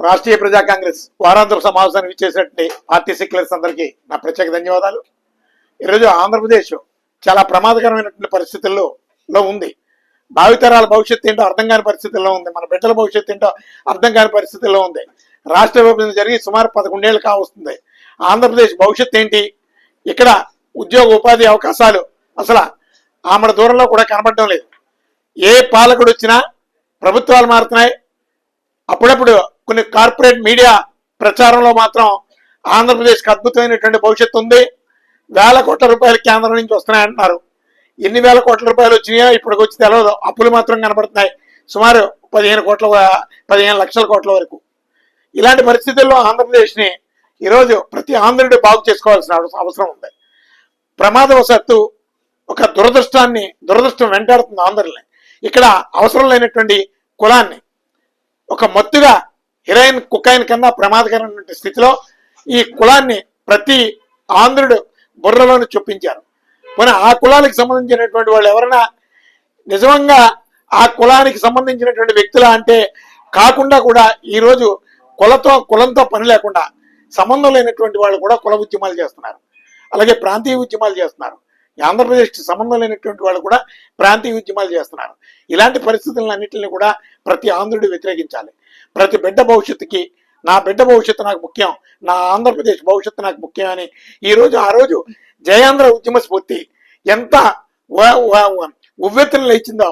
రాష్ట్రీయ ప్రజా కాంగ్రెస్ వారాంతర సమావేశానికి ఇచ్చేసినటువంటి పార్టీ సెక్యులర్స్ అందరికీ నా ప్రత్యేక ధన్యవాదాలు. ఈరోజు ఆంధ్రప్రదేశ్ చాలా ప్రమాదకరమైనటువంటి పరిస్థితుల్లో ఉంది. భావితరాల భవిష్యత్తు ఏంటో అర్థం కాని పరిస్థితుల్లో ఉంది. మన బిడ్డల భవిష్యత్తు ఏంటో అర్థం కాని పరిస్థితుల్లో ఉంది. రాష్ట్ర విభజన జరిగి సుమారు 11 ఏళ్ళు కావస్తుంది. ఆంధ్రప్రదేశ్ భవిష్యత్తు ఏంటి, ఇక్కడ ఉద్యోగ ఉపాధి అవకాశాలు అసలు ఆమెడ దూరంలో కూడా కనబడడం లేదు. ఏ పాలకుడు వచ్చినా ప్రభుత్వాలు మారుతున్నాయి. అప్పుడప్పుడు కొన్ని కార్పొరేట్ మీడియా ప్రచారంలో మాత్రం ఆంధ్రప్రదేశ్కి అద్భుతమైనటువంటి భవిష్యత్తు ఉంది, వేల కోట్ల రూపాయలు కేంద్రం నుంచి వస్తున్నాయంటున్నారు. ఎన్ని వేల కోట్ల రూపాయలు వచ్చినాయో ఇప్పటికి వచ్చి తెలియదు. అప్పులు మాత్రం కనబడుతున్నాయి, సుమారు 15 లక్షల కోట్ల వరకు. ఇలాంటి పరిస్థితుల్లో ఆంధ్రప్రదేశ్ని ఈరోజు ప్రతి ఆంధ్రుడు బాగు చేసుకోవాల్సిన అవసరం ఉంది. ప్రమాదవశాత్తు ఒక దురదృష్టం వెంటాడుతుంది ఆంధ్రుల్ని. ఇక్కడ అవసరం లేనటువంటి కులాన్ని ఒక మత్తుగా హెరాయిన్ కుకాయిన్ కన్నా ప్రమాదకరమైన స్థితిలో ఈ కులాన్ని ప్రతి ఆంధ్రుడు బుర్రలోని చొప్పించారు. పోనీ ఆ కులానికి సంబంధించినటువంటి వాళ్ళు ఎవరైనా నిజంగా ఆ కులానికి సంబంధించినటువంటి వ్యక్తుల అంటే కాకుండా కూడా ఈరోజు కులంతో పని లేకుండా సంబంధం లేనటువంటి వాళ్ళు కూడా కుల ఉద్యమాలు చేస్తున్నారు, అలాగే ప్రాంతీయ ఉద్యమాలు చేస్తున్నారు. ఆంధ్రప్రదేశ్కి సంబంధం లేనటువంటి వాళ్ళు కూడా ప్రాంతీయ ఉద్యమాలు చేస్తున్నారు. ఇలాంటి పరిస్థితులన్నింటినీ కూడా ప్రతి ఆంధ్రుడు వ్యతిరేకించాలి. ప్రతి బిడ్డ భవిష్యత్తుకి నా బిడ్డ భవిష్యత్తు నాకు ముఖ్యం, నా ఆంధ్రప్రదేశ్ భవిష్యత్తు నాకు ముఖ్యం అని ఆ రోజు జయాంధ్ర ఉద్యమ స్ఫూర్తి ఎంత ఉవ్వెత్తులు లేచిందో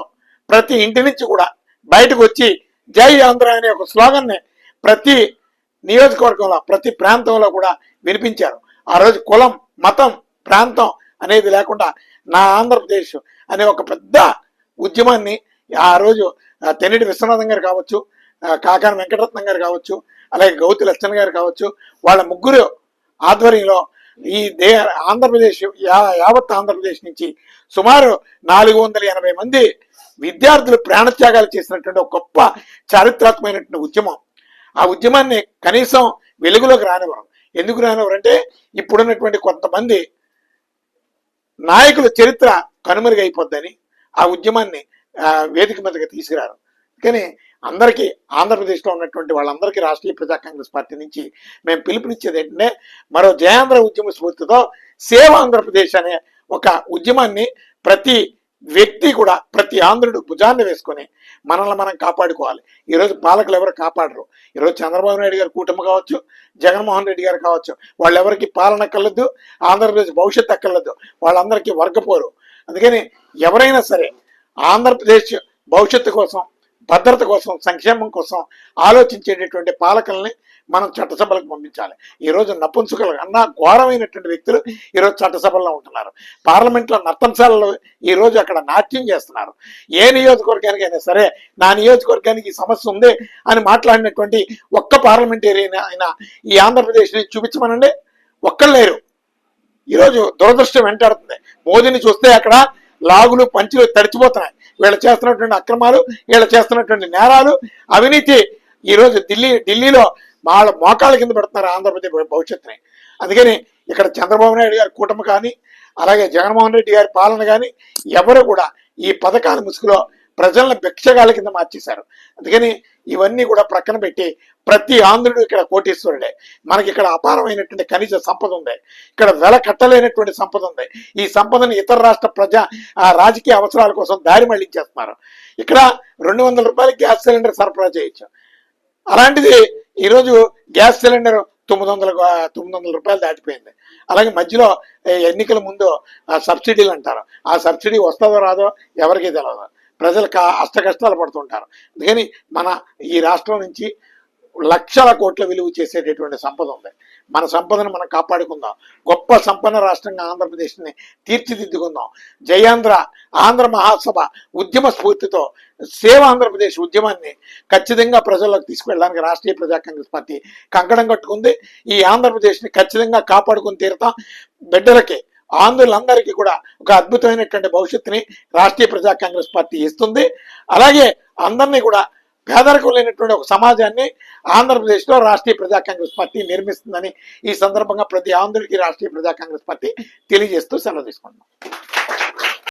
ప్రతి ఇంటి నుంచి కూడా బయటకు వచ్చి జై ఆంధ్ర అనే ఒక స్లోగన్ని ప్రతి నియోజకవర్గంలో ప్రతి ప్రాంతంలో కూడా వినిపించారు. ఆ రోజు కులం మతం ప్రాంతం అనేది లేకుండా నా ఆంధ్రప్రదేశ్ అనే ఒక పెద్ద ఉద్యమాన్ని ఆ రోజు తెన్నిటి విశ్వనాథం గారు కావచ్చు, కాకాని వెంకటరత్నం గారు కావచ్చు, అలాగే గౌతి లచ్చన్ గారు కావచ్చు, వాళ్ళ ముగ్గురు ఆధ్వర్యంలో ఈ ఆంధ్రప్రదేశ్ యావత్ ఆంధ్రప్రదేశ్ నుంచి సుమారు 480 మంది విద్యార్థులు ప్రాణత్యాగాలు చేసినటువంటి ఒక గొప్ప చారిత్రాత్మకమైనటువంటి ఉద్యమం. ఆ ఉద్యమాన్ని కనీసం వెలుగులోకి రానివ్వరు. ఎందుకు రానివ్వరు అంటే ఇప్పుడున్నటువంటి కొంతమంది నాయకుల చరిత్ర కనుమరుగైపోద్దని ఆ ఉద్యమాన్ని వేదిక మీదకి తీసుకురారు. కానీ అందరికీ ఆంధ్రప్రదేశ్లో ఉన్నటువంటి వాళ్ళందరికీ రాష్ట్రీయ ప్రజా కాంగ్రెస్ పార్టీ నుంచి మేము పిలుపునిచ్చేది ఏంటంటే మరో జయాంధ్ర ఉద్యమ స్ఫూర్తితో సేవ్ ఆంధ్రప్రదేశ్ అనే ఒక ఉద్యమాన్ని ప్రతి వ్యక్తి కూడా ప్రతి ఆంధ్రుడు భుజాన్ని వేసుకొని మనల్ని మనం కాపాడుకోవాలి. ఈరోజు పాలకులు ఎవరు కాపాడరు. ఈరోజు చంద్రబాబు నాయుడు గారు కూటమి కావచ్చు, జగన్మోహన్ రెడ్డి గారు కావచ్చు, వాళ్ళెవరికి పాలన అక్కర్లేదు, ఆంధ్రప్రదేశ్ భవిష్యత్తు అక్కర్లేదు, వాళ్ళందరికీ వర్గపోరు. అందుకని ఎవరైనా సరే ఆంధ్రప్రదేశ్ భవిష్యత్తు కోసం, భద్రత కోసం, సంక్షేమం కోసం ఆలోచించేటటువంటి పాలకుల్ని మనం చట్టసభలకు పంపించాలి. ఈరోజు నపుంసకులు అన్నా ఘోరమైనటువంటి వ్యక్తులు ఈరోజు చట్టసభల్లో ఉంటున్నారు. పార్లమెంట్లో నర్తంశాలలో ఈరోజు అక్కడ నాట్యం చేస్తున్నారు. ఏ నియోజకవర్గానికైనా సరే నా నియోజకవర్గానికి ఈ సమస్య ఉంది అని మాట్లాడినటువంటి ఒక్క పార్లమెంటేరియన్ అయినా ఈ ఆంధ్రప్రదేశ్ని చూపించమనండి, ఒక్కళ్ళు లేరు. ఈరోజు దురదృష్టం వెంటాడుతుంది. మోదీని చూస్తే అక్కడ లాగులు పంచులు తడిచిపోతున్నాయి. వీళ్ళు చేస్తున్నటువంటి అక్రమాలు, వీళ్ళు చేస్తున్నటువంటి నేరాలు, అవినీతి ఈరోజు ఢిల్లీలో వాళ్ళ మోకాళ్ళ కింద పెడుతున్నారు ఆంధ్రప్రదేశ్ భవిష్యత్తుని. అందుకని ఇక్కడ చంద్రబాబు నాయుడు గారి కూటమి కానీ, అలాగే జగన్మోహన్ రెడ్డి గారి పాలన కానీ ఎవరు కూడా ఈ పథకాల ముసుగులో ప్రజలను భిక్షగాళ్ళ కింద మార్చేశారు. అందుకని ఇవన్నీ కూడా ప్రక్కన పెట్టి ప్రతి ఆంధ్రుడు ఇక్కడ కోటీశ్వరుడే. మనకి ఇక్కడ అపారమైనటువంటి ఖనిజ సంపద ఉంది, ఇక్కడ వెల కట్టలేనటువంటి సంపద ఉంది. ఈ సంపదను ఇతర రాష్ట్ర రాజకీయ అవసరాల కోసం దారి మళ్లించేస్తున్నారు. ఇక్కడ 200 రూపాయలకి గ్యాస్ సిలిండర్ సరఫరా చేయొచ్చు. అలాంటిది ఈరోజు గ్యాస్ సిలిండర్ 900 రూపాయలు దాటిపోయింది. అలాగే మధ్యలో ఎన్నికల ముందు సబ్సిడీలు అంటారు. ఆ సబ్సిడీ వస్తుందో రాదో ఎవరికీ తెలియదు. ప్రజలు అష్టకష్టాలు పడుతుంటారు. అందుకని మన ఈ రాష్ట్రం నుంచి లక్షల కోట్ల విలువ చేసేటటువంటి సంపద ఉంది. మన సంపదను మనం కాపాడుకుందాం. గొప్ప సంపన్న రాష్ట్రంగా ఆంధ్రప్రదేశ్ని తీర్చిదిద్దుకుందాం. ఆంధ్ర మహాసభ ఉద్యమ స్ఫూర్తితో సేవ్ ఆంధ్రప్రదేశ్ ఉద్యమాన్ని ఖచ్చితంగా ప్రజల్లోకి తీసుకువెళ్ళడానికి రాష్ట్రీయ ప్రజా కాంగ్రెస్ పార్టీ కంకణం కట్టుకుంది. ఈ ఆంధ్రప్రదేశ్ని ఖచ్చితంగా కాపాడుకుని తీరుతాం. బిడ్డలకి ఆంధ్రులందరికీ కూడా ఒక అద్భుతమైనటువంటి భవిష్యత్తుని రాష్ట్రీయ ప్రజా కాంగ్రెస్ పార్టీ ఇస్తుంది. అలాగే అందరినీ కూడా పేదరికం లేనటువంటి ఒక సమాజాన్ని ఆంధ్రప్రదేశ్లో రాష్ట్రీయ ప్రజా కాంగ్రెస్ పార్టీ నిర్మిస్తుందని ఈ సందర్భంగా ప్రతి ఆంధ్రుడికి రాష్ట్రీయ ప్రజా కాంగ్రెస్ పార్టీ తెలియజేస్తూ సెలవు తీసుకుంటున్నాం.